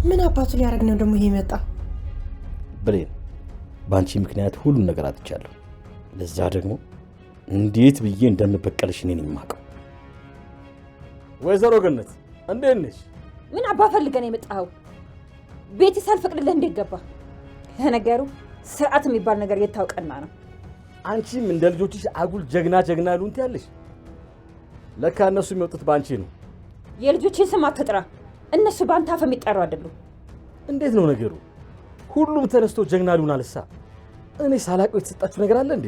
ምን አባቱ ሊያደርግ ነው ደግሞ ይሄ መጣ? ብሌን ባንቺ ምክንያት ሁሉ ነገር አጥቻለሁ። ለዛ ደግሞ እንዴት ብዬ እንደምበቀልሽ እኔ ነኝ የማውቀው። ወይዘሮ ገነት እንዴት ነሽ? ምን አባ ፈልገህ ነው የመጣኸው? ቤት ሳልፈቅድልህ እንዴት ገባ? ለነገሩ ስርዓት የሚባል ነገር የታውቀና ነው። አንቺም እንደ ልጆችሽ አጉል ጀግና ጀግና ሉንት ያለሽ። ለካ እነሱ የሚወጡት ባንቺ ነው። የልጆችን ስም አትጥራ። እነሱ ባንተ አፍ የሚጠሩ አይደሉም። እንዴት ነው ነገሩ? ሁሉም ተነስቶ ጀግና ሉን አልሳ። እኔ ሳላውቀው የተሰጣችሁ ነገር አለ እንዴ?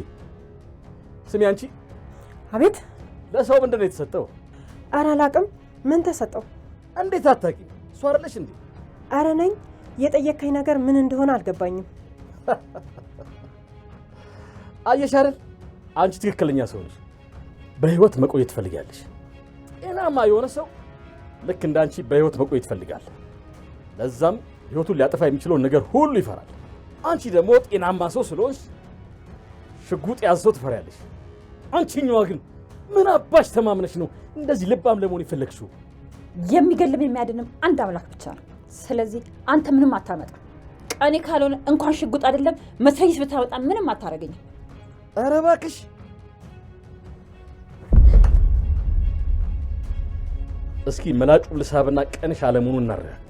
ስሚ አንቺ። አቤት። ለሰው ምንድን ነው የተሰጠው? ኧረ አላውቅም። ምን ተሰጠው? እንዴት አታውቂም? እሱ አይደለሽ እንዴ? ኧረ ነኝ። የጠየከኝ ነገር ምን እንደሆነ አልገባኝም። አየሽ አይደል? አንቺ ትክክለኛ ሰው ነሽ። በህይወት መቆየት ትፈልጊያለሽ። ጤናማ የሆነ ሰው ልክ እንዳንቺ በህይወት መቆየት ይፈልጋል። ለዛም ህይወቱን ሊያጠፋ የሚችለውን ነገር ሁሉ ይፈራል። አንቺ ደግሞ ጤናማ ሰው ስለሆንሽ ሽጉጥ ያዘው ትፈሪያለሽ። አንቺኛዋ ግን ምን አባሽ ተማምነሽ ነው እንደዚህ ልባም ለመሆን የፈለግሽው? የሚገልም የሚያድንም አንድ አምላክ ብቻ ነው። ስለዚህ አንተ ምንም አታመጣ። ቀኔ ካልሆነ እንኳን ሽጉጥ አይደለም መትረየስ ብታመጣ ምንም አታረገኝም። ኧረ እባክሽ እስኪ መላጩ ልሳብና ቀንሽ አለመሆኑን እናረጋግጥ።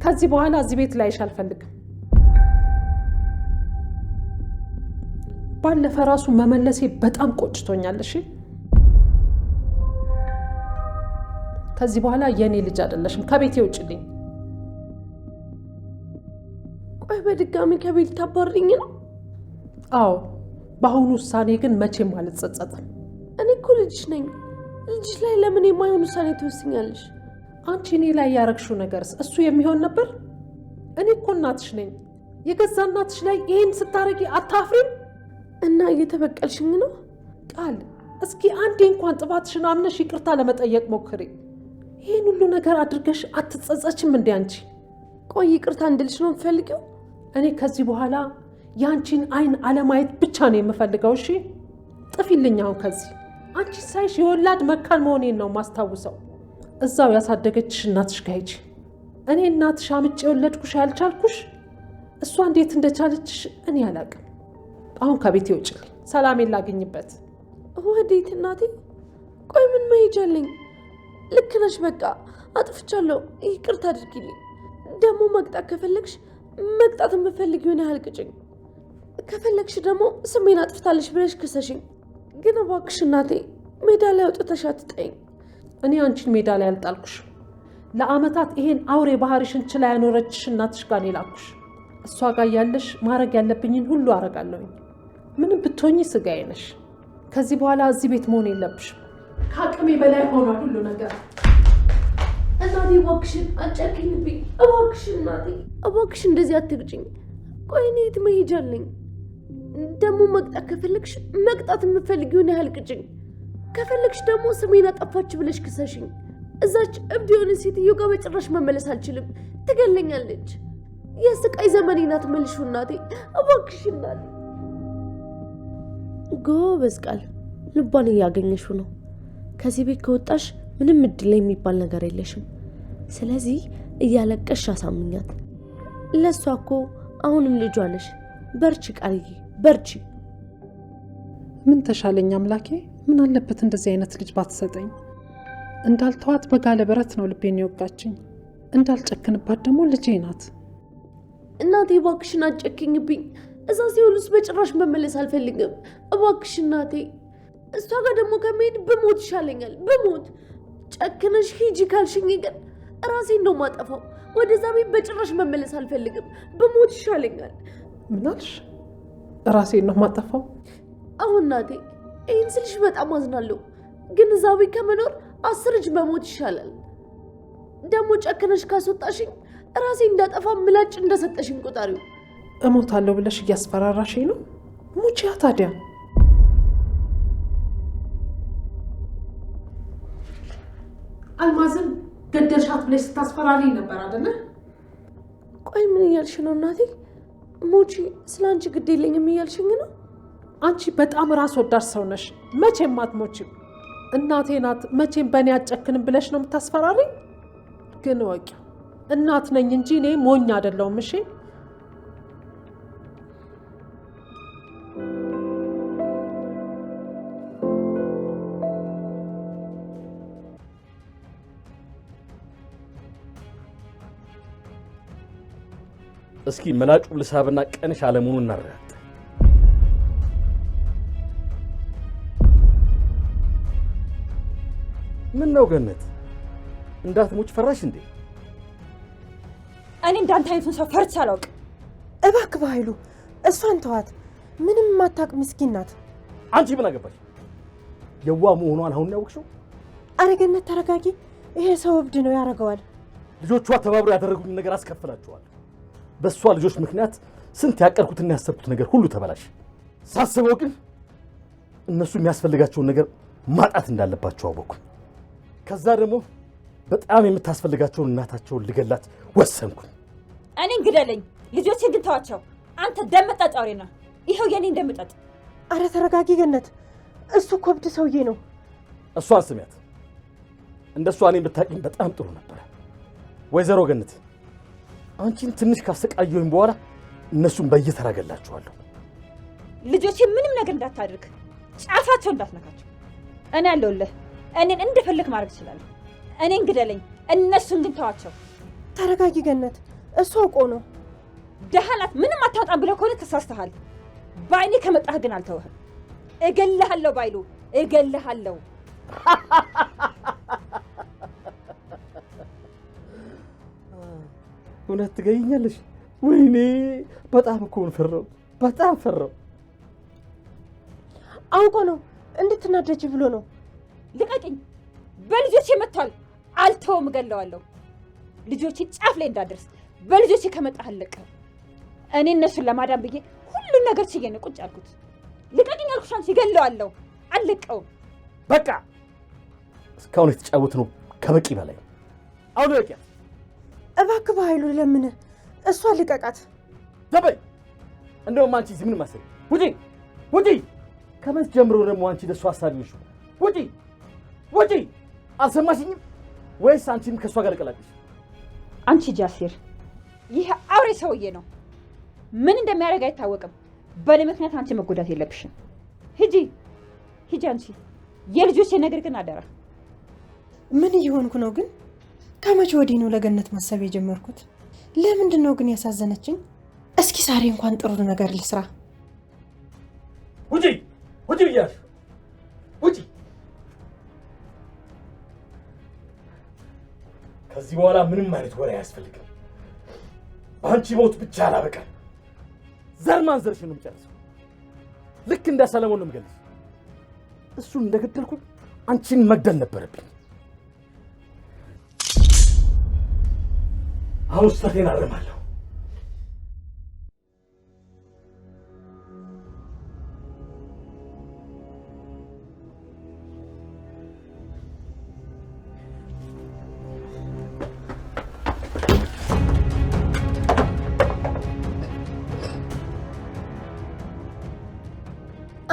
ከዚህ በኋላ እዚህ ቤት ላይሽ አልፈልግም። ባለፈ ራሱ መመለሴ በጣም ቆጭቶኛል። እሺ ከዚህ በኋላ የኔ ልጅ አይደለሽም። ከቤቴ ውጭልኝ። ቆይ በድጋሚ ከቤት ታባርሪኝ ነው? አዎ፣ በአሁኑ ውሳኔ ግን መቼም አልጸጸትም። እኔ እኮ ልጅሽ ነኝ። ልጅሽ ላይ ለምን የማይሆን ውሳኔ ትወስኛለሽ? አንቺ እኔ ላይ ያረግሽው ነገርስ እሱ የሚሆን ነበር? እኔ እኮ እናትሽ ነኝ። የገዛ እናትሽ ላይ ይሄን ስታረጊ አታፍሪም? እና እየተበቀልሽኝ ነው? ቃል እስኪ አንዴ እንኳን ጥፋትሽን አምነሽ ይቅርታ ለመጠየቅ ሞክሪ። ይሄን ሁሉ ነገር አድርገሽ አትጸጸችም እንዴ አንቺ? ቆይ ይቅርታ እንድልሽ ነው የምፈልገው? እኔ ከዚህ በኋላ ያንቺን አይን አለማየት ብቻ ነው የምፈልገው። እሺ ጥፊልኝ አሁን ከዚህ። አንቺ ሳይሽ የወላድ መካን መሆኔን ነው ማስታውሰው። እዛው ያሳደገችሽ እናትሽ ጋር ሂጂ። እኔ እናትሽ አምጬ የወለድኩሽ ያልቻልኩሽ እሷ እንዴት እንደቻለችሽ እኔ አላውቅም። አሁን ከቤቴ ውጭልኝ፣ ሰላሜን ላገኝበት። ወዴት እናቴ? ቆይ ምን መሄጃለኝ? ልክ ነሽ፣ በቃ አጥፍቻለሁ፣ ይቅርታ አድርጊልኝ። ደግሞ መቅጣት ከፈለግሽ መቅጣት የምፈልጊውን ያህል ቅጭኝ። ከፈለግሽ ደግሞ ስሜን አጥፍታለሽ ብለሽ ክሰሽኝ። ግን እባክሽ እናቴ ሜዳ ላይ አውጥተሽ አትጣይኝ። እኔ አንቺን ሜዳ ላይ አልጣልኩሽ። ለአመታት ይሄን አውሬ ባህሪሽን ችላ ያኖረችሽ እናትሽ ጋር የላኩሽ። እሷ ጋር ያለሽ ማድረግ ያለብኝን ሁሉ አረጋለሁኝ። ምንም ብትሆኚ ስጋዬ ነሽ። ከዚህ በኋላ እዚህ ቤት መሆን የለብሽም። ከአቅሜ በላይ ሆኗል ሁሉ ነገር። እናቴ እባክሽን አጨክኝብኝ፣ እባክሽን እናቴ፣ እባክሽ እንደዚህ አትግጭኝ። ቆይ እኔ የት መሄጃለኝ? ደግሞ መቅጣት ከፈለግሽ መቅጣት የምፈልጊውን ያህል ቅጭኝ። ከፈለግሽ ደግሞ ስሜን አጠፋች ብለሽ ክሰሽኝ። እዛች እብድ የሆነ ሴትዮ ጋር በጭራሽ መመለስ አልችልም፣ ትገለኛለች። የስቃይ ዘመኔ ናት። መልሹ እናቴ፣ እባክሽ እናቴ። ጎበዝ ቃል፣ ልቧን እያገኘሽው ነው። ከዚህ ቤት ከወጣሽ ምንም እድል የሚባል ነገር የለሽም። ስለዚህ እያለቀሽ አሳምኛት። ለእሷ እኮ አሁንም ልጇ ነሽ። በርቺ ቃልዬ፣ በርቺ። ምን ተሻለኝ አምላኬ? ምን አለበት እንደዚህ አይነት ልጅ ባትሰጠኝ። እንዳልተዋት በጋለ ብረት ነው ልቤን የወጋችኝ። እንዳልጨክንባት ደግሞ ልጄ ናት። እናቴ እባክሽን አጨክኝብኝ። እዛ ሲሆን ውስጥ በጭራሽ መመለስ አልፈልግም። እባክሽ እናቴ። እሷ ጋር ደግሞ ከመሄድ ብሞት ይሻለኛል፣ ብሞት። ጨክነሽ ሂጂ ካልሽኝ ግን ራሴን ነው ማጠፋው። ወደዛ ቤት በጭራሽ መመለስ አልፈልግም፣ ብሞት ይሻለኛል። ምን አልሽ? ራሴን ነው ማጠፋው? አሁን እናቴ ይህን ስልሽ በጣም አዝናለሁ፣ ግን እዛ ቤት ከመኖር 10 ልጅ መሞት ይሻላል። ደግሞ ጨክነሽ ካስወጣሽኝ ራሴ እንዳጠፋ ምላጭ እንደሰጠሽኝ ቁጣሪው። እሞታለሁ ብለሽ እያስፈራራሽኝ ነው? ሙቺያ ታዲያ አልማዝን ገደልሻት ብለሽ ስታስፈራሪኝ ነበር አይደለ? ቆይ ምን እያልሽ ነው እናቴ? ሙቺ ስላንቺ ግድ የለኝም እያልሽኝ ነው? አንቺ በጣም ራስ ወዳድ ሰው ነሽ። መቼም አትሞቺም። እናቴ ናት፣ መቼም በእኔ አትጨክንም ብለሽ ነው የምታስፈራሪኝ? ግን ወቂው እናት ነኝ እንጂ እኔ ሞኝ አይደለሁም። እሺ እስኪ መላጩ ልሳብና ቀንሽ አለሙን እናረጋግጥ። ምን ነው ገነት እንዳትሞች ፈራሽ እንዴ? እኔ እንዳንተ አይነቱን ሰው ፈርቼ አላውቅም። እባክህ በኃይሉ እሷን ተዋት። ምንም ማታቅ ምስኪን ናት። አንቺ ምን አገባሽ? የዋ መሆኗን አሁን ያወቅሽው? ኧረ ገነት ተረጋጊ። ይሄ ሰው እብድ ነው ያደርገዋል። ልጆቿ ተባብሮ ያደረጉኝ ነገር አስከፍላቸዋል። በእሷ ልጆች ምክንያት ስንት ያቀርኩትና ያሰብኩት ነገር ሁሉ ተበላሽ። ሳስበው ግን እነሱ የሚያስፈልጋቸውን ነገር ማጣት እንዳለባቸው አወቅኩ። ከዛ ደግሞ በጣም የምታስፈልጋቸውን እናታቸውን ልገላት ወሰንኩኝ። እኔን ግደለኝ፣ ልጆቼን ግን ተዋቸው። አንተ ደም መጣጭ አውሬ ነህ። ይኸው የኔ እንደምጠጥ። አረ ተረጋጊ ገነት፣ እሱ እኮ እብድ ሰውዬ ነው። እሷን ስሚያት። እንደሷ እኔን ብታውቂኝ በጣም ጥሩ ነበረ። ወይዘሮ ገነት አንቺን ትንሽ ካሰቃየሁኝ በኋላ እነሱን በየተራ ገላቸዋለሁ። ልጆቼ ምንም ነገር እንዳታድርግ፣ ጫፋቸው እንዳትነካቸው። እኔ አለሁልህ። እኔን እንደፈለክ ማድረግ ትችላለህ። እኔን ግደለኝ፣ እነሱን ግን ተዋቸው። ተረጋጊ ገነት፣ እሱ አውቆ ነው። ደሃ ናት፣ ምንም አታወጣም ብለው ከሆነ ተሳስተሃል። በአይኔ ከመጣህ ግን አልተውህም። እገልሃለሁ ባይሉ እገልሃለሁ። እውነት ትገኛለሽ? ወይኔ በጣም እኮ ፈራው፣ በጣም ፈራው። አውቆ ነው፣ እንድትናደጂ ብሎ ነው። ልቀቂኝ! በልጆቼ መጥቷል። አልተውም፣ እገለዋለሁ። ልጆቼ ጫፍ ላይ እንዳደርስ በልጆቼ ከመጣህ አልለቅህም። እኔ እነሱን ለማዳን ብዬ ሁሉን ነገር ችዬ ነው ቁጭ ያልኩት። ልቀቂኝ አልኩሽ። አንቺ እገለዋለሁ፣ አልለቀውም። በቃ እስካሁን የተጫወትነው ከበቂ በላይ። አሁን በቃ እባክህ በኃይሉ ለምንህ፣ እሷ ልቀቃት። ዘበይ እንደውም አንቺ ምን ማሰብ ውጪ፣ ውጪ። ከመቼ ጀምሮ ደግሞ አንቺ ለሷ ሐሳቢሽ? ውጪ፣ ውጪ። አልሰማሽኝም ወይስ አንቺም ከሷ ጋር ልቀላቅሽ? አንቺ ጃሲር፣ ይህ አውሬ ሰውዬ ነው። ምን እንደሚያደርግ አይታወቅም። በእኔ ምክንያት አንቺ መጎዳት የለብሽም። ሂጂ፣ ሂጂ አንቺ። የልጆቼ ነገር ግን አደራ። ምን እየሆንኩ ነው ግን? ከመቼ ወዲህ ነው ለገነት ማሰብ የጀመርኩት? ለምንድን ነው ግን ያሳዘነችኝ? እስኪ ዛሬ እንኳን ጥሩ ነገር ልስራ። ውጪ፣ ውጪ ብያለሁ፣ ውጪ። ከዚህ በኋላ ምንም አይነት ወሬ አያስፈልግም። በአንቺ ሞት ብቻ አላበቃም። ዘር ማንዘርሽን ነው የምጨርሰው። ልክ እንደ ሰለሞን ነው የምገልጽ። እሱን እንደገደልኩኝ አንቺን መግደል ነበረብኝ። አሁን ስህተቴን አርማለሁ።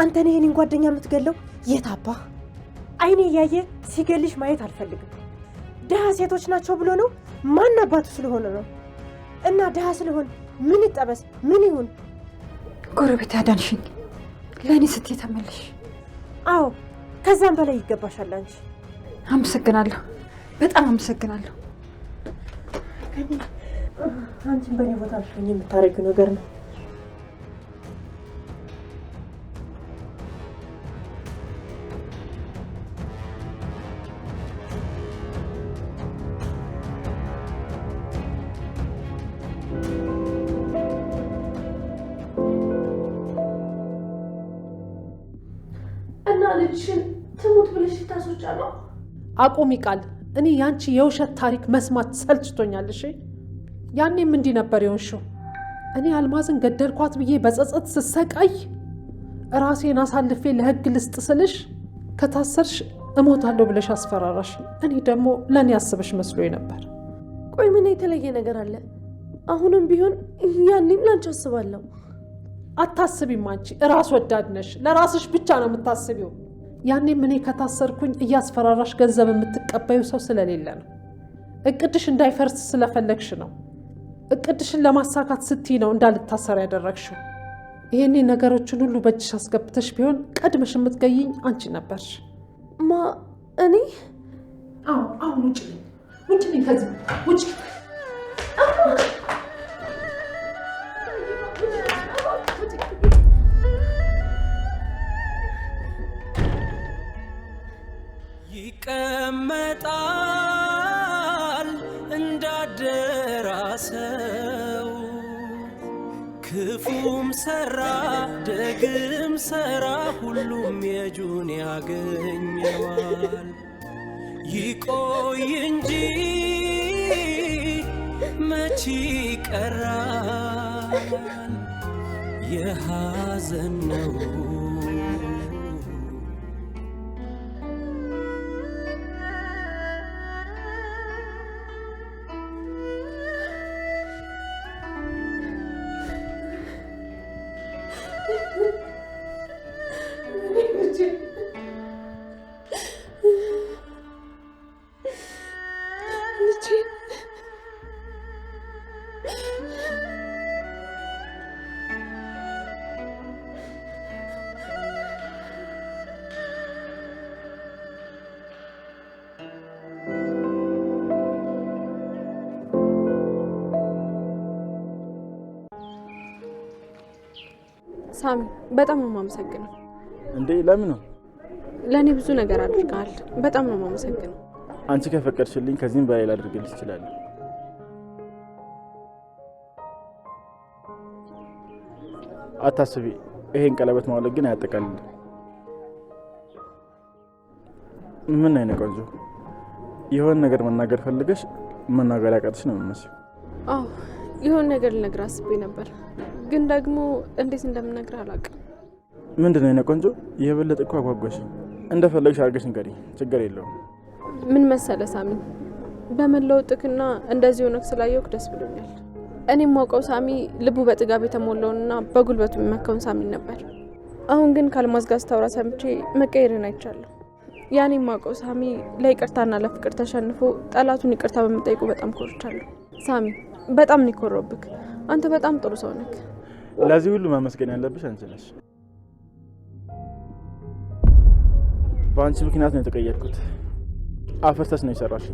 አንተ ነህ የኔን ጓደኛ የምትገለው? የት አባ አይኔ እያየ ሲገልሽ ማየት አልፈልግም። ድሃ ሴቶች ናቸው ብሎ ነው? ማን አባቱ ስለሆነ ነው? እና ድሃ ስለሆን ምን ይጠበስ ምን ይሁን? ጎረቤት ያዳንሽኝ፣ ለእኔ ስትይ ተመለሽ። አዎ ከዛም በላይ ይገባሻል አንቺ። አመሰግናለሁ፣ በጣም አመሰግናለሁ። አንቺን በእኔ ቦታ ልትሆኚ የምታደርጊው ነገር ነው። ልጅሽን ትሙት ብለሽ ታስወጫ ነው? አቁሚ ቃል። እኔ ያንቺ የውሸት ታሪክ መስማት ሰልችቶኛል። እሺ ያኔም እንዲህ ነበር የሆንሽው። እኔ አልማዝን ገደልኳት ብዬ በጸጸት ስሰቃይ ራሴን አሳልፌ ለህግ ልስጥ ስልሽ ከታሰርሽ እሞታለሁ ብለሽ አስፈራራሽ። እኔ ደግሞ ለእኔ አስበሽ መስሎኝ ነበር። ቆይ ምን የተለየ ነገር አለ? አሁንም ቢሆን ያኔም ላንቺ አስባለሁ። አታስቢም። አንቺ ራስ ወዳድ ነሽ። ለራስሽ ብቻ ነው የምታስቢው። ያኔም እኔ ከታሰርኩኝ እያስፈራራሽ ገንዘብ የምትቀበዩ ሰው ስለሌለ ነው። እቅድሽ እንዳይፈርስ ስለፈለግሽ ነው። እቅድሽን ለማሳካት ስትይ ነው እንዳልታሰር ያደረግሽው። ይሄኔ ነገሮችን ሁሉ በእጅሽ አስገብተሽ ቢሆን ቀድመሽ የምትገይኝ አንቺ ነበርሽ። እኔ? አዎ አሁን ውጭ ነኝ ከዚህ ውጭ። ይቀመጣል እንዳደራሰው ክፉም ሰራ ደግም ሰራ ሁሉም የጁን ያገኘዋል። ይቆይ እንጂ መች ይቀራል የሐዘን ነው። ሳሚ በጣም ነው የማመሰግነው። እንዴ ለምን ነው? ለኔ ብዙ ነገር አድርገሃል። በጣም ነው የማመሰግነው። አንቺ ከፈቀድሽልኝ ከዚህም በላይ ላድርግልሽ እችላለሁ። አታስቢ፣ ይሄን ቀለበት ማውለቅ ግን አያጠቃልልም። ምን አይነት ቆንጆ! የሆነ ነገር መናገር ፈልገሽ መናገር ያቃተሽ ነው የሚመስለው። አዎ የሆነ ነገር ልነግርህ አስቤ ነበር፣ ግን ደግሞ እንዴት እንደምነግርህ አላውቅም። ምንድን ነው የኔ ቆንጆ? የበለጠ እኮ አጓጓሽ። እንደፈለግሽ አድርገሽ ንገሪኝ፣ ችግር የለውም። ምን መሰለ ሳሚ፣ በመለወጥክና እንደዚህ ሆነክ ስላየሁክ ደስ ብሎኛል። እኔም ማውቀው ሳሚ ልቡ በጥጋብ የተሞላውና በጉልበቱ የሚመካውን ሳሚ ነበር። አሁን ግን ከአልማዝ ጋር ስታወራ ሰምቼ መቀየርን አይቻለሁ። ያኔም ማውቀው ሳሚ ለይቅርታና ለፍቅር ተሸንፎ ጠላቱን ይቅርታ በመጠየቁ በጣም ኮርቻለሁ። ሳሚ በጣም ነው የኮረብክ። አንተ በጣም ጥሩ ሰው ነህ። ለዚህ ሁሉ ማመስገን ያለብሽ አንቺ ነሽ። በአንቺ ምክንያት ነው የተቀየርኩት። አፈርተሽ ነው የሰራሽ።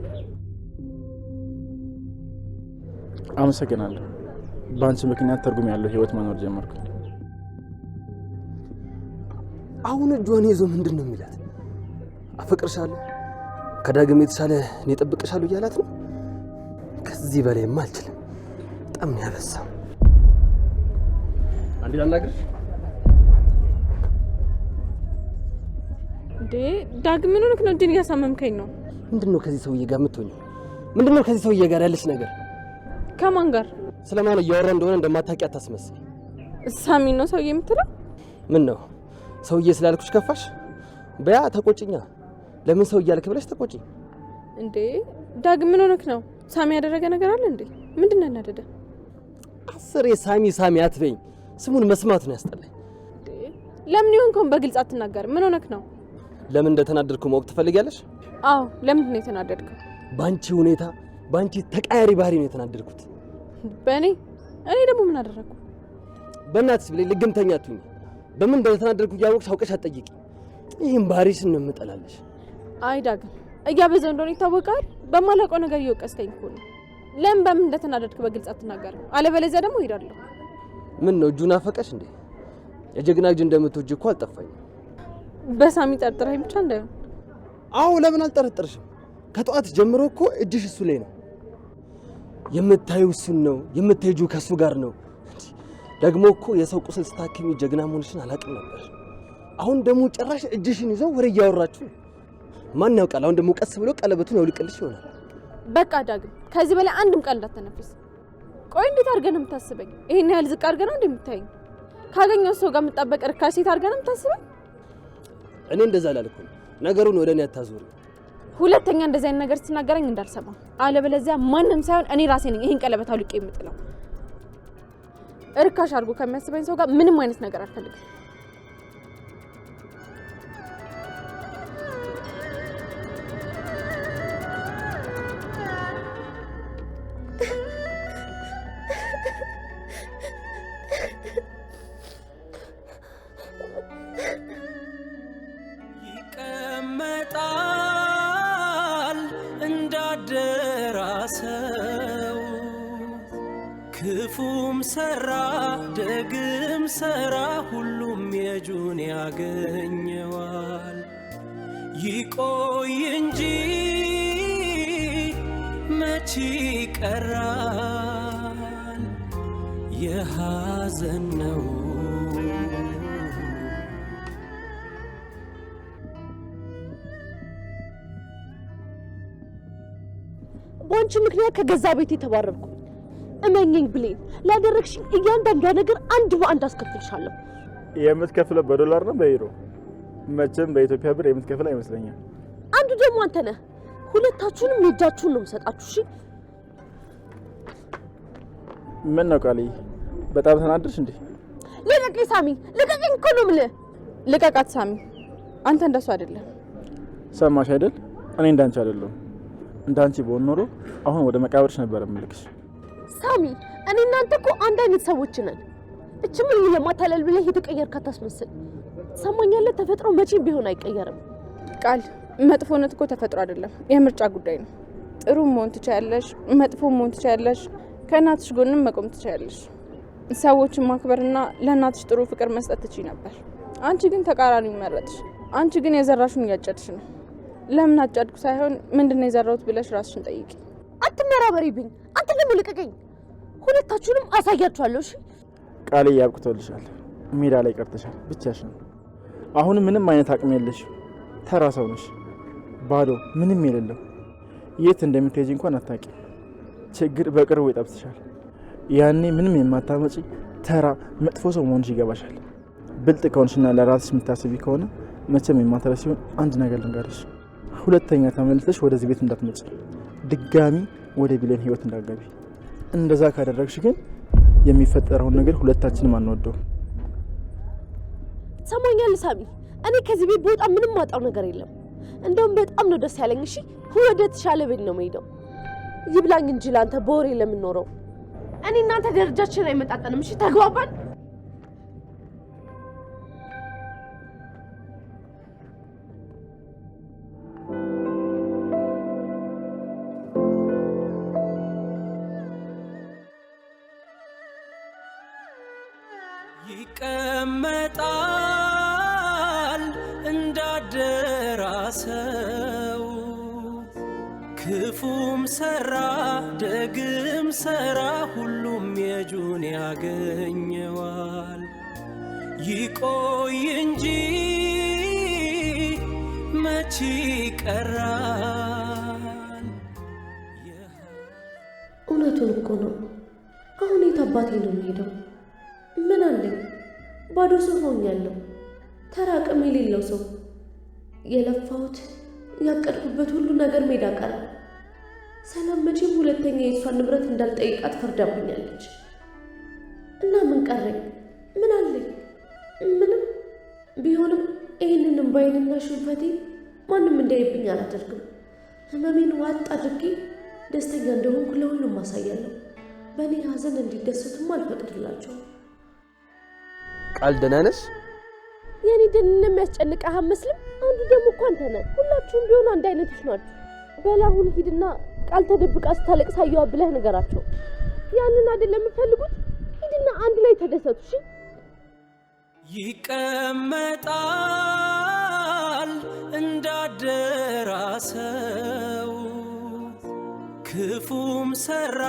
አመሰግናለሁ። በአንቺ ምክንያት ትርጉም ያለው ህይወት መኖር ጀመርኩ። አሁን እጇን ይዞ ምንድን ነው የሚላት? አፈቅርሻለሁ፣ ከዳግም የተሻለ እኔ እጠብቅሻለሁ እያላት ነው። ከዚህ በላይማ አልችልም። በጣም ነው ያበሳው። አንዴ ላናግርሽ። እንዴ ዳግም ምን ሆነክ ነው? እጅን እያሳመምከኝ ነው። ምንድነው ከዚህ ሰውዬ ጋር የምትሆኚው? ምንድነው ከዚህ ሰውዬ ጋር ያለሽ ነገር? ከማን ጋር? ስለማን እያወራ እንደሆነ እንደማታውቂ አታስመስይ። ሳሚ ነው ሰውዬ የምትለው? ምን ነው ሰውዬ ስላልኩሽ ከፋሽ? በያ ተቆጭኛ። ለምን ሰው እያልክ ብለሽ ተቆጭኝ። እንዴ ዳግም ምን ሆነክ ነው? ሳሚ ያደረገ ነገር አለ እንዴ? ምንድነው ያናደደ? አስሬ ሳሚ ሳሚ አትበይኝ። ስሙን መስማት ነው ያስጠላኝ። ለምን ይሆንከውን በግልጽ አትናገር? ምን ሆነክ ነው? ለምን እንደተናደድኩ ማወቅ ትፈልጊያለሽ? አዎ ለምን ነው የተናደድከው? ባንቺ ሁኔታ፣ ባንቺ ተቃያሪ ባህሪ ነው የተናደድኩት። በእኔ ደግሞ ምን አደረኩ? በእናትሽ ብለኝ ልግምተኛ አትሁኝ። በምን እንደተናደድኩ እያወቅሽ አውቀሽ አትጠይቂ። ይህን ባህሪሽን ነው የምጠላለሽ። አይ ዳግም እያበዛው እንደሆነ ይታወቃል። በማላውቀው ነገር እየወቀስከኝ እኮ ነው። ለምን በምን እንደተናደድክ በግልጽ አትናገርም? አለበለዚያ ደግሞ እሄዳለሁ። ምን ነው እጁን አፈቀሽ እንዴ? የጀግና እጅ እንደምትወጂ እኮ አልጠፋኝም። በሳሚ ጠርጥረኝ ብቻ እንዳይሆን። አዎ ለምን አልጠረጠርሽም? ከጠዋት ጀምሮ እኮ እጅሽ እሱ ላይ ነው። የምታዩ እሱን ነው፣ የምትሄጁ ከሱ ጋር ነው። ደግሞ እኮ የሰው ቁስል ስታክሚ ጀግና መሆንሽን አላውቅም ነበር። አሁን ደግሞ ጭራሽ እጅሽን ይዘው ወሬ እያወራችሁ። ማን ያውቃል? አሁን ደግሞ ቀስ ብሎ ቀለበቱን ያውልቅልሽ ይሆናል። በቃ ዳግም ከዚህ በላይ አንድም ቃል እንዳትተነፍስ። ቆይ እንዴት አድርገህ ነው የምታስበኝ? ይሄን ያህል ዝቅ አድርገህ ነው እንደምታየኝ? ካገኘው ሰው ጋር የምጣበቅ ርካሽ ሴት አድርገህ ነው የምታስበኝ? እኔ እንደዛ አላልኩም። ነገሩን ወደ እኔ አታዞሪ። ሁለተኛ እንደዚህ አይነት ነገር ስትናገረኝ እንዳልሰማ፣ አለበለዚያ ማንንም ሳይሆን እኔ ራሴ ነኝ ይሄን ቀለበት አውልቄ የምጥለው። ርካሽ አድርጎ ከሚያስበኝ ሰው ጋር ምንም አይነት ነገር አልፈልግም። ይቀመጣል እንዳደራሰው ክፉም ሰራ ደግም ሰራ ሁሉም የጁን ያገኘዋል። ይቆይ እንጂ መች ቀራል የሐዘን ነው። በአንቺ ምክንያት ከገዛ ቤት የተባረርኩ እመኚኝ ብሌን፣ ላደረግሽኝ እያንዳንዷ ነገር አንድ በአንድ አስከፍልሻለሁ። የምትከፍለው በዶላር ነው በዩሮ? መቼም በኢትዮጵያ ብር የምትከፍል አይመስለኛል። አንዱ ደግሞ አንተ ነህ። ሁለታችሁንም የእጃችሁን ነው የምሰጣችሁ። እሺ? ምን ነው ቃልዬ፣ በጣም ተናደድሽ እንዴ? ልቀቀኝ ሳሚ፣ ልቀቀኝ እኮ ነው የምልህ። ልቀቃት ሳሚ፣ አንተ እንደሱ አይደለም። ሰማሽ አይደል? እኔ እንዳንቺ አይደለሁም። እንዳንቺ በሆን ኖሮ አሁን ወደ መቃብርሽ ነበር የምልክሽ። ሳሚ፣ እኔ እናንተ እኮ አንድ አይነት ሰዎች ነን። እቺ ምን ለማታለል ብለህ የተቀየርክ አታስመስል። ሰማኛለህ? ተፈጥሮ መቼም ቢሆን አይቀየርም። ቃል መጥፎነት እኮ ተፈጥሮ አይደለም፣ የምርጫ ጉዳይ ነው። ጥሩ መሆን ትችያለሽ፣ መጥፎ መሆን ትችያለሽ፣ ከእናትሽ ጎንም መቆም ትችያለሽ። ሰዎችን ማክበርና ለእናትሽ ጥሩ ፍቅር መስጠት ትችይ ነበር። አንቺ ግን ተቃራኒው መረጥሽ። አንቺ ግን የዘራሽን እያጨድሽ ነው። ለምን አጨድኩ ሳይሆን ምንድነው የዘራሁት ብለሽ ራስሽን ጠይቂ። አትመራበሪብኝ። አንተ ደግሞ ልቀቀኝ። ሁለታችሁንም አሳያችኋለሁ። እሺ? ቃልዬ ያብቅቶልሻል። ሜዳ ላይ ቀርተሻል፣ ብቻሽን። አሁን ምንም አይነት አቅም የለሽ፣ ተራ ሰው ነሽ፣ ባዶ ምንም የሌለው። የት እንደምትሄጂ እንኳን አታውቂም። ችግር በቅርቡ ይጠብስሻል። ያኔ ምንም የማታመጪ ተራ መጥፎ ሰው መሆንሽ ይገባሻል። ብልጥ ከሆንሽና ለራስሽ የምታስቢ ከሆነ መቼም የማትረሺ ሲሆን አንድ ነገር ልንገርሽ፣ ሁለተኛ ተመልሰሽ ወደዚህ ቤት እንዳትመጪ፣ ድጋሚ ወደ ቢሌን ህይወት እንዳትገቢ። እንደዛ ካደረግሽ ግን የሚፈጠረውን ነገር ሁለታችንም አንወደው። ሰማኛለህ ሳሚ፣ እኔ ከዚህ ቤት በወጣ ምንም ማጣው ነገር የለም። እንደውም በጣም ነው ደስ ያለኝ። እሺ? ወደ ተሻለ ቤት ነው የምሄደው። ይብላኝ እንጂ ላንተ በወሬ ለምንኖረው እኔ እናንተ ደረጃችን አይመጣጠንም። እሺ? ተግባባን? ይቀመጣል እንዳደራሰው ክፉም ሰራ ደግም ሰራ ሁሉም የጁን ያገኘዋል። ይቆይ እንጂ መች ቀራል። እውነቱን እኮ ነው። አሁን የት አባቴ ነው የሚሄደው? ምን አለኝ? ባዶ ሰው ሆኛለሁ። ተራ አቅም የሌለው ሰው። የለፋሁት ያቀድኩበት ሁሉ ነገር ሜዳ ቀረ። ሰላም መቼም ሁለተኛ የእሷን ንብረት እንዳልጠይቃት ፈርዳብኛለች። እና ምን ቀረኝ? ምን አለኝ? ምንም። ቢሆንም ይህንን እምባዬንና ሽንፈቴ ማንም እንዳይብኝ አላደርግም። ህመሜን ዋጥ አድርጌ ደስተኛ እንደሆንኩ ለሁሉም ማሳያለሁ። በእኔ ሀዘን እንዲደሰቱም አልፈቅድላቸውም። ቃል ደህና ነሽ? የኔ ደህንነት የሚያስጨንቅህ አመስልም። አንዱ ደግሞ እኮ አንተ ነህ። ሁላችሁም ቢሆን አንድ አይነቶች ናችሁ። በላሁን ሂድና ቃል ተደብቃ ስታለቅስ አየዋ ብለህ ንገራቸው። ያንን አይደለም የምፈልጉት። ሂድና አንድ ላይ ተደሰቱ። እሺ? ይቀመጣል እንዳደራሰው ክፉም ሰራ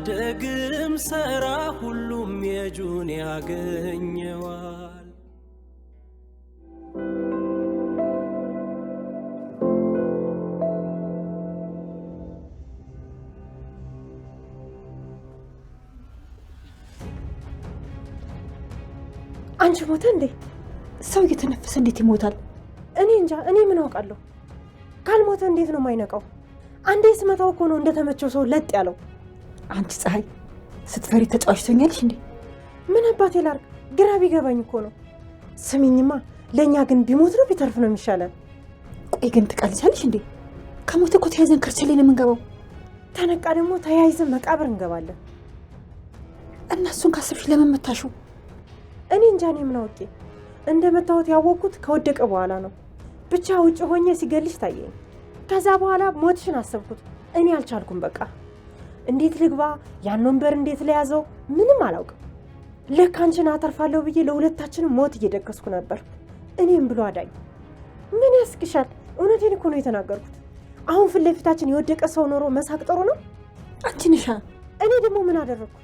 ደግም ሰራ ሁሉም የጁን ያገኘዋል። አንቺ ሞተ እንዴ? ሰው እየተነፈሰ እንዴት ይሞታል? እኔ እንጃ። እኔ ምን አውቃለሁ? ካልሞተ እንዴት ነው የማይነቃው? አንዴ ስመታው እኮ ነው እንደተመቸው ሰው ለጥ ያለው። አንቺ ፀሐይ ስትፈሪ ተጫዋችቶኛልሽ እንዴ? ምን አባቴ ላድርግ? ግራ ቢገባኝ እኮ ነው። ስሚኝማ፣ ለእኛ ግን ቢሞት ነው ቢተርፍ ነው የሚሻለን። ቆይ ግን ትቀልጃለሽ እንዴ? ከሞተ እኮ ተያይዘን ከርቸሌ ነው የምንገባው። ተነቃ ደግሞ ተያይዘን መቃብር እንገባለን። እና እሱን ካሰብሽ ለምን መታሹ? እኔ እንጃ። እኔ ምን አውቄ? እንደመታወት ያወቅኩት ከወደቀ በኋላ ነው። ብቻ ውጭ ሆኜ ሲገልሽ ታየኝ። ከዛ በኋላ ሞትሽን አሰብኩት። እኔ አልቻልኩም። በቃ እንዴት ልግባ? ያን ወንበር እንዴት ለያዘው? ምንም አላውቅም። ልክ አንቺን አተርፋለሁ ብዬ ለሁለታችንም ሞት እየደገስኩ ነበር። እኔም ብሎ አዳኝ። ምን ያስቅሻል? እውነቴን እኮ ነው የተናገርኩት። አሁን ፊት ለፊታችን የወደቀ ሰው ኖሮ መሳቅ ጥሩ ነው? አንቺ ነሻ። እኔ ደግሞ ምን አደረግኩ?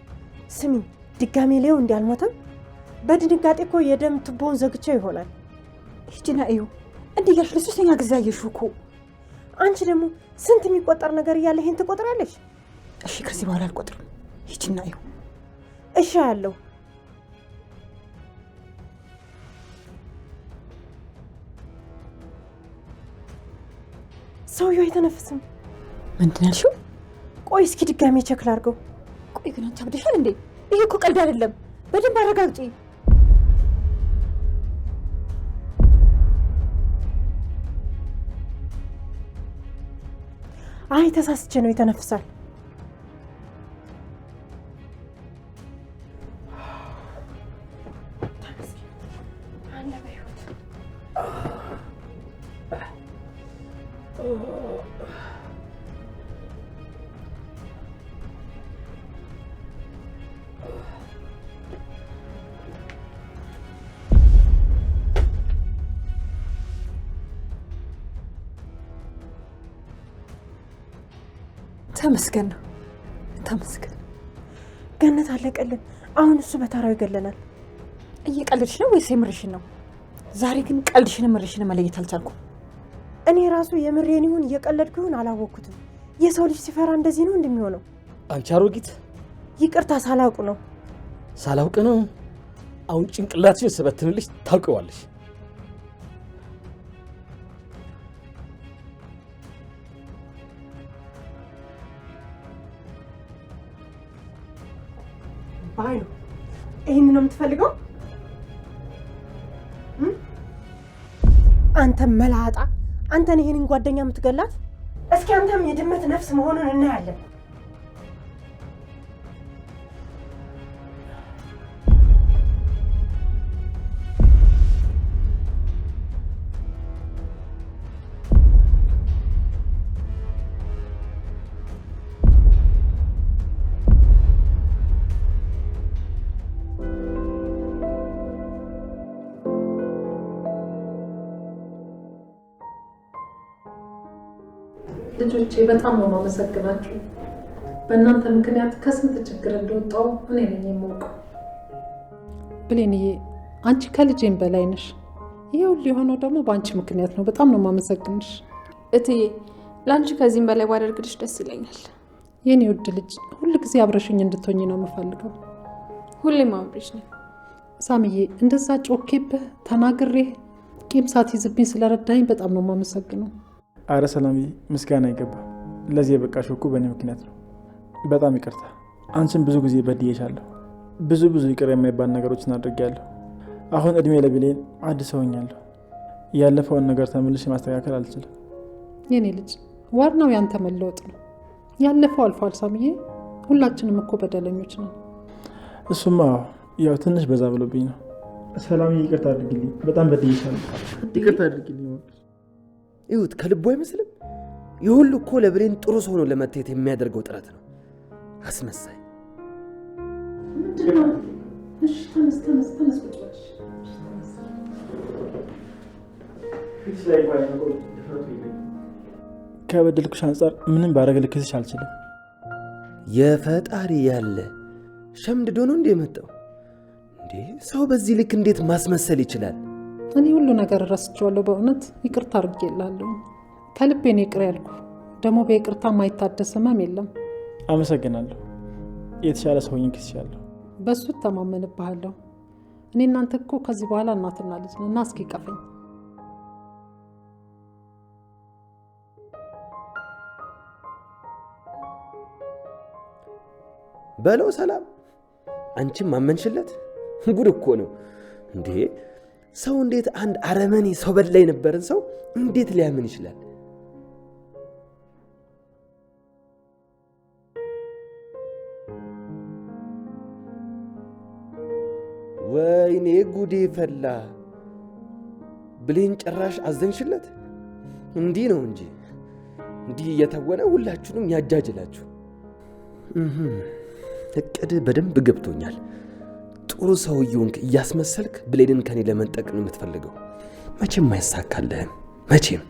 ስሚ፣ ድጋሜ ላየው እንዲያልሞተም በድንጋጤ እኮ የደም ቱቦውን ዘግቼው ይሆናል። ሂጂና እዩ። እንዲህ እያልሽ ለሶስተኛ ጊዜ አየሽው እኮ። አንቺ ደግሞ ስንት የሚቆጠር ነገር እያለ ይሄን ትቆጥራለሽ? እሺ፣ ከዚህ በኋላ አልቆጥርም። ሂጂና እዩ። እሺ ያለው ሰውየው አይተነፍስም። ምንድን ያልሽው? ቆይ እስኪ ድጋሜ ቸክ ላድርገው። ቆይ ግን አንቺ አብደሻል እንዴ? ይሄ እኮ ቀልድ አይደለም። በደንብ አረጋግጪ። አይ ተሳስቼ ነው፣ ይተነፍሳል። ተመስገን ነው፣ ተመስገን። ገነት አለቀልን። አሁን እሱ በተራው ይገለናል። እየቀልድሽ ነው ወይስ የምርሽን ነው? ዛሬ ግን ቀልድሽንም ምርሽንም መለየት አልቻልኩም። እኔ ራሱ የምሬን ይሁን እየቀለድኩ ይሁን አላወቅኩትም። የሰው ልጅ ሲፈራ እንደዚህ ነው እንደሚሆነው። አንቺ አሮጊት፣ ይቅርታ ሳላውቅ ነው። ሳላውቅ ነው። አሁን ጭንቅላትሽን ስበትንልሽ ታውቀዋለሽ። ባይሉ ይሄን ነው የምትፈልገው? አንተ መላጣ፣ አንተን ይሄንን ጓደኛ የምትገላት? እስኪ አንተም የድመት ነፍስ መሆኑን እናያለን። ልጆቼ በጣም ነው የማመሰግናችሁ። በእናንተ ምክንያት ከስንት ችግር እንደወጣው እኔ ነኝ የማውቀው። ብሌንዬ፣ አንቺ ከልጄም በላይ ነሽ። ይሄ ሁሉ የሆነው ደግሞ በአንቺ ምክንያት ነው። በጣም ነው የማመሰግንሽ እትዬ። ለአንቺ ከዚህም በላይ ባደርግልሽ ደስ ይለኛል። የኔ ውድ ልጅ፣ ሁሉ ጊዜ አብረሽኝ እንድትሆኝ ነው የምፈልገው። ሁሌም አብሬሽ ነኝ። ሳምዬ፣ እንደዛ ጮኬብህ ተናግሬ ቂም ሳትይዝብኝ ስለረዳኝ በጣም ነው የማመሰግነው። አረ ሰላምዬ፣ ምስጋና አይገባም። ለዚህ የበቃሽው እኮ በእኔ ምክንያት ነው። በጣም ይቅርታ። አንቺን ብዙ ጊዜ በድዬሻለሁ። ብዙ ይቅር የማይባል ነገሮችን አድርጌያለሁ። አሁን እድሜ ለብሌን አዲስ ሆኛለሁ። ያለፈውን ነገር ተመልሼ ማስተካከል አልችልም። የኔ ልጅ፣ ዋናው ያንተ መለወጥ ነው። ያለፈው አልፏል ሳምዬ። ሁላችንም እኮ በደለኞች ነን። እሱማ ያው ትንሽ በዛ ብሎብኝ ነው። ሰላምዬ፣ ይቅርታ አድርግልኝ። በጣም በድዬሻለሁ። ይቅርታ አድርግልኝ። ይሁት ከልቡ አይመስልም። የሁሉ እኮ ለብሌን ጥሩ ሰው ነው ለመታየት የሚያደርገው ጥረት ነው። አስመሳይ። ከበደልኩሽ አንጻር ምንም ባረግ ልክስሽ አልችልም። የፈጣሪ ያለ ሸምድዶ ነው እንዴ የመጣው? እንዴ ሰው በዚህ ልክ እንዴት ማስመሰል ይችላል? እኔ ሁሉ ነገር ረስቼዋለሁ። በእውነት ይቅርታ አድርጌላለሁ። ከልቤ ነው ይቅር ያልኩ። ደግሞ በይቅርታ ማይታደስ ህመም የለም። አመሰግናለሁ። የተሻለ ሰው ሆኜ ክስሻለሁ። በሱ ተማመንብሃለሁ። እኔ እናንተ እኮ ከዚህ በኋላ እናትና ልጅ ነን እና እስኪ ቀፈኝ በለው ሰላም አንቺም ማመንሽለት ጉድ እኮ ነው እንዴ ሰው እንዴት አንድ አረመኔ ሰው በላይ ነበርን ሰው እንዴት ሊያምን ይችላል ወይኔ ጉዴ ፈላ ብሌን ጭራሽ አዘንሽለት እንዲህ ነው እንጂ እንዲህ እየተወነ ሁላችሁንም ያጃጅላችሁ እቅድ በደንብ ገብቶኛል ጥሩ ሰውየውን እያስመሰልክ ብሌንን ከኔ ለመንጠቅ ነው የምትፈልገው መቼም አይሳካልህም መቼም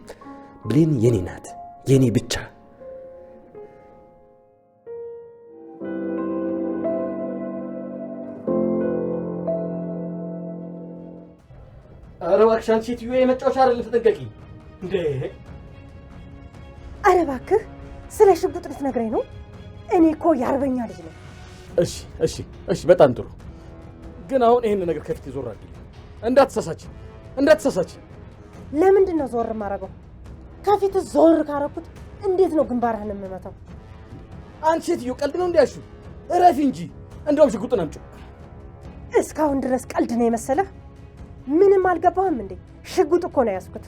ብሌን የኔ ናት የኔ ብቻ ኧረ እባክሽ አንቺ ሴትዮ የመጫወቻ አይደለም ተጠንቀቂ እንዴ ኧረ እባክህ ስለ ሽጉጥ ልትነግረኝ ነው እኔ እኮ የአርበኛ ልጅ ነኝ እሺ በጣም ጥሩ ግን አሁን ይሄን ነገር ከፊት ዞር አድርጊ እንዳትሳሳች ለምንድን ነው ዞር ማረገው ከፊት ዞር ካረኩት እንዴት ነው ግንባርህን የምመታው አንቺ ሴትዮ ቀልድ ነው እንዲያሹ እረፊ እንጂ እንደውም ሽጉጡን አምጪው እስካሁን ድረስ ቀልድ ነው የመሰለህ ምንም አልገባህም እንዴ ሽጉጥ እኮ ነው ያስኩት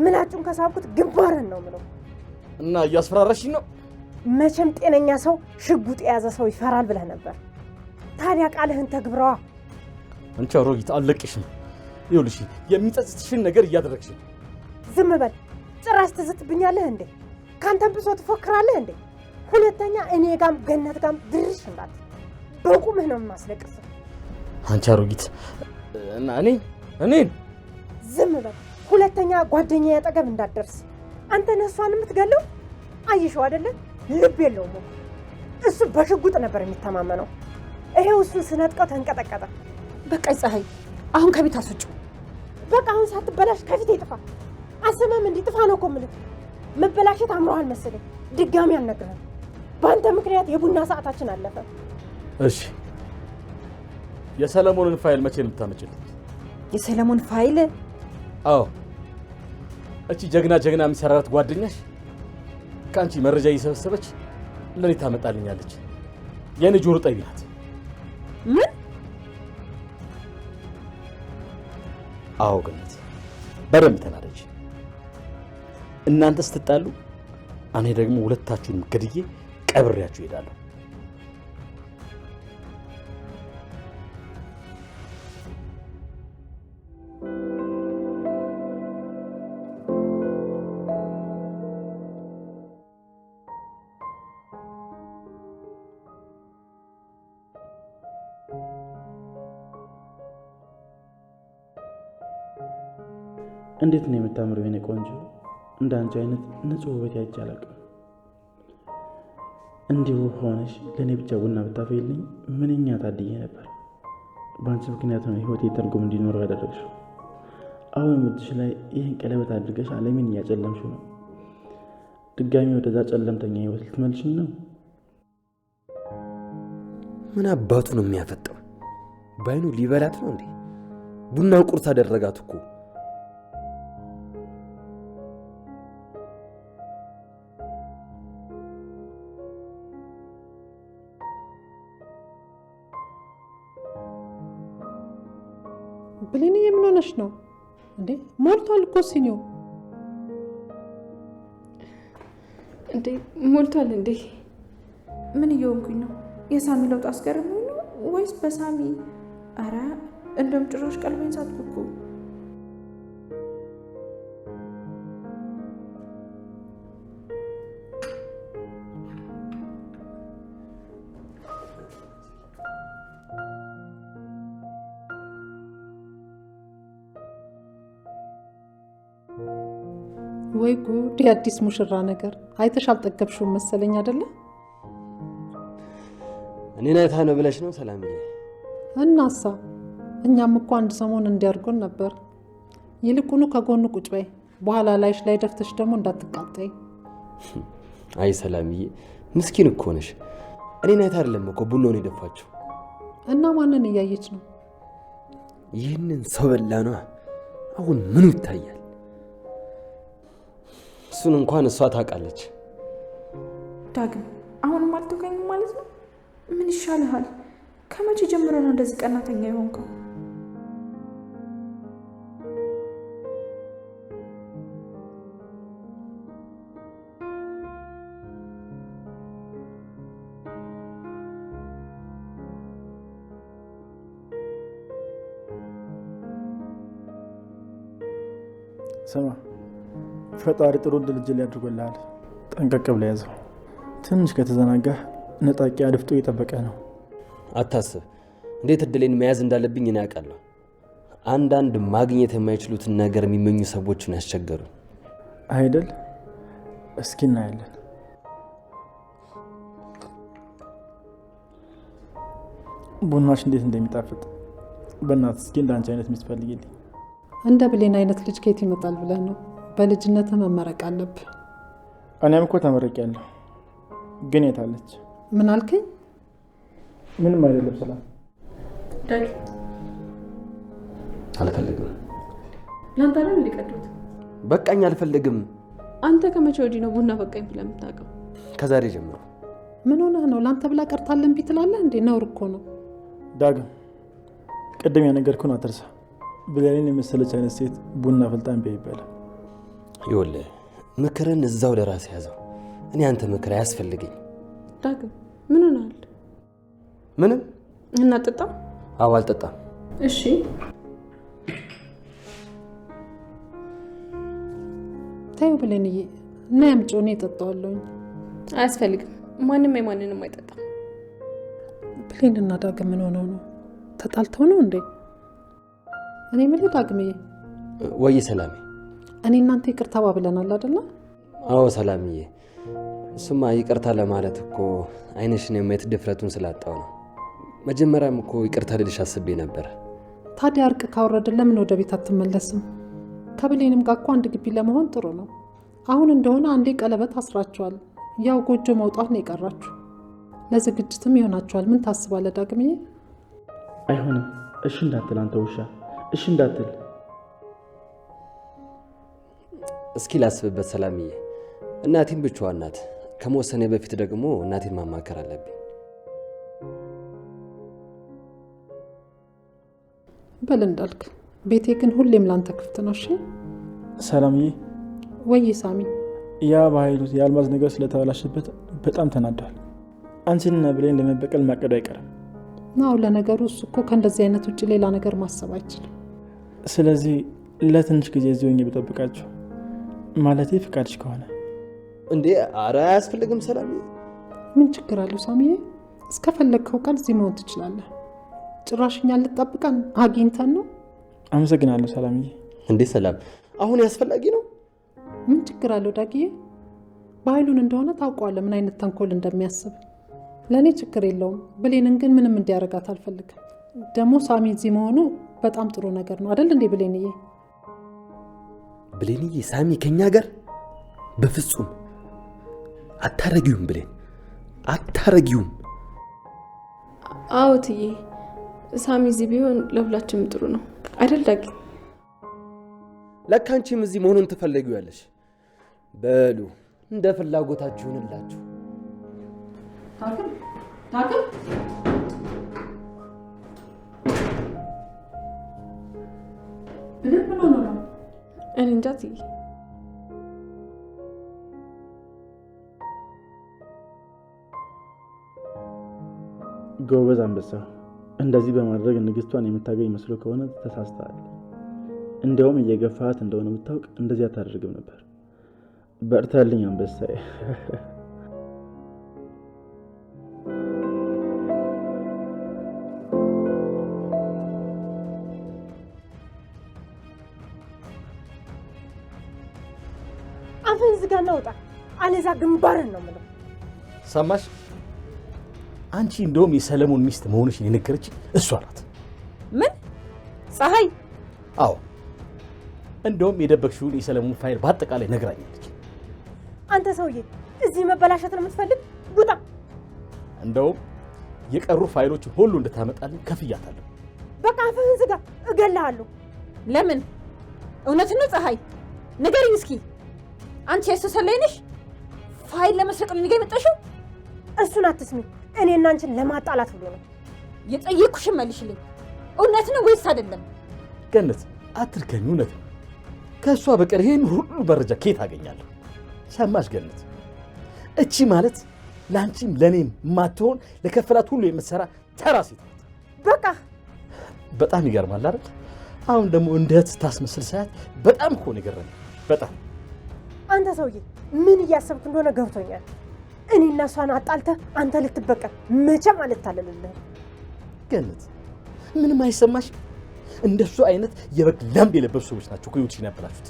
ምላጩን ከሳብኩት ግንባርህን ነው ምለው እና እያስፈራራሽኝ ነው መቼም ጤነኛ ሰው ሽጉጥ የያዘ ሰው ይፈራል ብለህ ነበር ታዲያ ቃልህን ተግብረዋ አንቺ አሮጊት አለቅሽም ይኸውልሽ የሚጸጽትሽን ነገር እያደረግሽ ዝም በል ጭራሽ ትዝትብኛለህ እንዴ ካንተም ብሶ ትፎክራለህ እንዴ ሁለተኛ እኔ ጋም ገነት ጋም ድርሽ እንዳት በቁምህ ነው የማስለቅስ አንቺ አሮጊት እና እኔን ዝም በል ሁለተኛ ጓደኛ ያጠገብ እንዳትደርስ አንተ ነሷን የምትገለው አይሽው አይደለ ልብ የለውም እሱ በሽጉጥ ነበር የሚተማመነው ይሄው እሱ ስነጥቀው ተንቀጠቀጠ በቃ ፀሐይ አሁን ከቤት አስወጪ በቃ አሁን ሳትበላሽ ከፊት ይጥፋ አሰማም እንዲጥፋ ነው እኮ የምልህ መበላሸት አምሮሃል መሰለኝ ድጋሚ አልነግርህም በአንተ ምክንያት የቡና ሰዓታችን አለፈ እሺ የሰለሞንን ፋይል መቼ ነው የምታመጪልኝ የሰለሞን ፋይል አዎ እቺ ጀግና የሚሰራራት ጓደኛሽ ካንቺ መረጃ እየሰበሰበች ለኔ ታመጣልኛለች የኔ ጆሮ ጠቢ ናት ምን አዎ ገነት በደንብ ተናደጅ እናንተ ስትጣሉ እኔ ደግሞ ሁለታችሁን ገድዬ ቀብሬያችሁ እሄዳለሁ እንዴት ነው የምታምረው የኔ ቆንጆ እንዳንቺ አይነት ንጹህ ውበት ያይቼ አላውቅም እንዲሁ ሆነሽ ለኔ ብቻ ቡና ብታፈይልኝ ምንኛ ታድዬ ነበር በአንቺ ምክንያት ነው ህይወቴ ትርጉም እንዲኖረው ያደረግሽው አሁን ምድሽ ላይ ይህን ቀለበት አድርገሽ ዓለምን እያጨለምሽው ነው ድጋሚ ወደዛ ጨለምተኛ ህይወት ልትመልሽኝ ነው ምን አባቱ ነው የሚያፈጠው ባይኑ ሊበላት ነው እንዴ ቡናው ቁርስ አደረጋት እኮ ብሌን ምን ሆነሽ ነው እንዴ ሞልቷል እኮ ሲኒው እንዴ ሞልቷል እንዴ ምን እየሆንኩኝ ነው የሳሚ ለውጥ አስገርሞኝ ነው ወይስ በሳሚ አረ እንደም ጭራሽ ቀልቤን ሳትኩኩ ወይ ጉድ የአዲስ ሙሽራ ነገር አይተሽ አልጠገብሽውም መሰለኝ አይደለ እኔን አይታ ነው ብለሽ ነው ሰላምዬ እናሳ እኛም እኮ አንድ ሰሞን እንዲያርጎን ነበር ይልቁኑ ከጎኑ ቁጭ በይ በኋላ ላይሽ ላይ ደፍተሽ ደግሞ እንዳትቃጠይ አይ ሰላምዬ ምስኪን እኮ ነሽ እኔን አይታ አይደለም እኮ ቡናውን የደፋችው እና ማንን እያየች ነው ይህንን ሰው በላ ነው። አሁን ምኑ ይታያል? እሱን እንኳን እሷ ታውቃለች። ዳግም አሁንም አልተገኘም ማለት ነው? ምን ይሻልሃል? ከመቼ ጀምሮ ነው እንደዚህ ቀናተኛ የሆንከው? ስማ፣ ፈጣሪ ጥሩ ልጅ ሊያድርጎልሃል። ጠንቀቅ ብለህ ያዘው። ትንሽ ከተዘናጋህ ነጣቂ አድፍጦ እየጠበቀ ነው። አታስብ፣ እንዴት እድሌን መያዝ እንዳለብኝ እኔ አውቃለሁ። አንዳንድ ማግኘት የማይችሉትን ነገር የሚመኙ ሰዎችን ያስቸገሩ አይደል? እስኪ እናያለን። ቡናሽ እንዴት እንደሚጣፍጥ በእናትህ እስኪ እንዳንቺ አይነት ሚስት ፈልጊልኝ። እንደ ብሌን አይነት ልጅ ከየት ይመጣል ብለህ ነው? በልጅነትህ መመረቅ አለብህ። እኔም እኮ ተመርቄያለሁ፣ ግን የት አለች? ምን አልከኝ? ምንም አይደለም። ሰላም አልፈልግም። ለአንተ ነው እንዲቀዱት? በቃኝ፣ አልፈልግም። አንተ ከመቼ ወዲህ ነው ቡና በቃኝ ብለህ የምታውቀው? ከዛሬ ጀምሮ። ምን ሆነህ ነው? ለአንተ ብላ ቀርታለን እምቢ ትላለህ እንዴ? ነውር እኮ ነው። ዳግም፣ ቅድም የነገርኩህን አትርሳ። ብሌንን የመሰለች አይነት ሴት ቡና ፈልጣ እምቢ አይባልም። ይኸውልህ፣ ምክርን እዛው ለራስህ ያዘው። እኔ አንተ ምክር አያስፈልገኝ። ዳግም ምን ሆነሃል? ምንም። እናጠጣ? አዎ፣ አልጠጣም። እሺ ታዩ ብሌንዬ፣ እና ያምጪው፣ እኔ እጠጣዋለሁኝ። አያስፈልግም። ማንም የማንንም አይጠጣም። ብሌን እና ዳግም ምን ሆነው ነው? ተጣልተው ነው እንዴ? እኔ የምልህ ዳግምዬ። ወይ ሰላሜ፣ እኔ እናንተ ይቅርታ ባብለናል አይደለ? አዎ ሰላምዬ፣ እሱማ ይቅርታ ለማለት እኮ አይንሽን የማየት ድፍረቱን ስላጣው ነው። መጀመሪያም እኮ ይቅርታ ልልሽ አስቤ ነበር። ታዲያ እርቅ ካወረድን ለምን ወደ ቤት አትመለስም? ከብሌንም ጋር እኮ አንድ ግቢ ለመሆን ጥሩ ነው። አሁን እንደሆነ አንዴ ቀለበት አስራችኋል። ያው ጎጆ መውጣት ነው የቀራችሁ። ለዝግጅትም ይሆናችኋል። ምን ታስባለህ ዳግምዬ? አይሆንም። እሺ እንዳትል አንተ ውሻ፣ እሺ እንዳትል። እስኪ ላስብበት ሰላምዬ። እናቴም ብቻዋን ናት። ከመወሰኔ በፊት ደግሞ እናቴን ማማከር አለብኝ። በል እንዳልክ። ቤቴ ግን ሁሌም ላንተ ክፍት ነው። እሺ ሰላምዬ። ወይ ሳሚ፣ ያ በኃይሉ የአልማዝ ነገር ስለተበላሸበት በጣም ተናዷል። አንቺንና ብሌን ለመበቀል ማቀዱ አይቀርም። ናው ለነገሩ እሱ እኮ ከእንደዚህ አይነት ውጭ ሌላ ነገር ማሰብ አይችልም። ስለዚህ ለትንሽ ጊዜ እዚህ ሆኜ ብጠብቃችሁ፣ ማለቴ ፍቃድሽ ከሆነ። እንዴ ኧረ አያስፈልግም ሰላምዬ። ምን ችግር አለው ሳሚዬ? እስከፈለግከው ቃል እዚህ መሆን ትችላለህ። ጭራሽኛ ልጠብቀን አግኝተን ነው። አመሰግናለሁ ሰላምዬ። እንዴ ሰላም፣ አሁን ያስፈልጊ ነው? ምን ችግር አለው ዳግዬ? በኃይሉን እንደሆነ ታውቀዋለህ ምን አይነት ተንኮል እንደሚያስብ። ለእኔ ችግር የለውም። ብሌንን ግን ምንም እንዲያረጋት አልፈልግም። ደግሞ ሳሚ እዚህ መሆኑ በጣም ጥሩ ነገር ነው አይደል እንዴ ብሌንዬ? ብሌንዬ፣ ሳሚ ከኛ ጋር በፍጹም አታረጊውም። ብሌን አታረጊውም። አዎ ትዬ፣ ሳሚ እዚህ ቢሆን ለሁላችንም ጥሩ ነው አይደል ዳጊ? ለካ አንቺም እዚህ መሆኑን ትፈልጊያለሽ። በሉ እንደ ፍላጎታችሁ ይሁንላችሁ። ዳግም ዳግም፣ ብሌን ምን ሆኖ ነው? እኔ እንጃ ትዬ። ጎበዝ አንበሳ። እንደዚህ በማድረግ ንግስቷን የምታገኝ መስሎ ከሆነ ተሳስተሃል። እንዲያውም እየገፋት እንደሆነ ብታውቅ እንደዚህ አታደርግም ነበር። በርታልኝ አንበሳዬ። አፈን ዝጋና ውጣ፣ አለዛ ግንባርን ነው የምለው። ሰማሽ? አንቺ እንደውም የሰለሞን ሚስት መሆንሽን የነገረች እሷ ናት። ምን? ፀሐይ? አዎ፣ እንደውም የደበቅሽውን የሰለሞን ፋይል በአጠቃላይ ነግራኛለች። አንተ ሰውዬ እዚህ መበላሸት ነው የምትፈልግ? ውጣ። እንደውም የቀሩ ፋይሎችን ሁሉ እንድታመጣልኝ ከፍያታለሁ። በቃ አፍህን ዝጋ፣ እገልሃለሁ። ለምን? እውነትን ነው ፀሐይ? ንገሪኝ እስኪ። አንቺ የሱ ሰላይ ነሽ? ፋይል ለመስረቅ ነው ንገይ መጣሽው? እሱን አትስሚ። እኔና አንቺን ለማጣላት ብሎ ነው። የጠየኩሽን መልሽልኝ። እውነት ነው ወይስ አይደለም? ገነት አትርከኝ። እውነት ነው። ከእሷ በቀር ይሄን ሁሉ መረጃ ከየት አገኛለሁ? ሰማሽ ገነት? እቺ ማለት ለአንቺም ለእኔም ማትሆን ለከፈላት ሁሉ የምትሰራ ተራ ሴት ናት። በቃ በጣም ይገርማል አይደል? አሁን ደግሞ እንደ እህት ስታስመስል ሳያት በጣም እኮ ነው የገረመኝ። በጣም አንተ ሰውዬ ምን እያሰብክ እንደሆነ ገብቶኛል። እኔና እሷን አጣልተህ አንተ ልትበቀል መቼም አልታለልልህም። ገነት ምንም አይሰማሽ? እንደሱ አይነት የበግ ለምድ የለበሱ ሰዎች ናቸው እኮ ህይወትሽን ያበላሹት።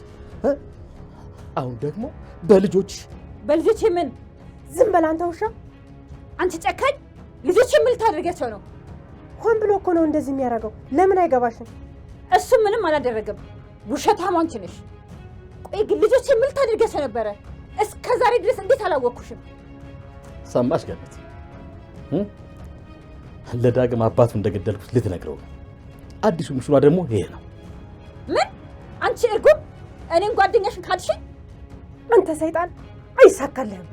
አሁን ደግሞ በልጆች ምን? ዝም በል አንተ ውሻ! አንቺ ጨካኝ! ልጆች ምን ልታደርጋቸው ነው? ሆን ብሎ እኮ ነው እንደዚህ የሚያደርገው። ለምን አይገባሽም? እሱ ምንም አላደረገም። ውሸታም አንቺ ነሽ። ቆይ ግን ልጆች ምን ልታደርጋቸው ነበረ? እስከ ዛሬ ድረስ እንዴት አላወቅኩሽም? ሰማሽ ገነት? ለዳግም አባቱ እንደገደልኩት ልትነግረው ነው። አዲሱ ምስሏ ደግሞ ይሄ ነው። ምን? አንቺ እርጉም! እኔን ጓደኛሽን ካልሽኝ አንተ ሰይጣን! አይሳካልህም።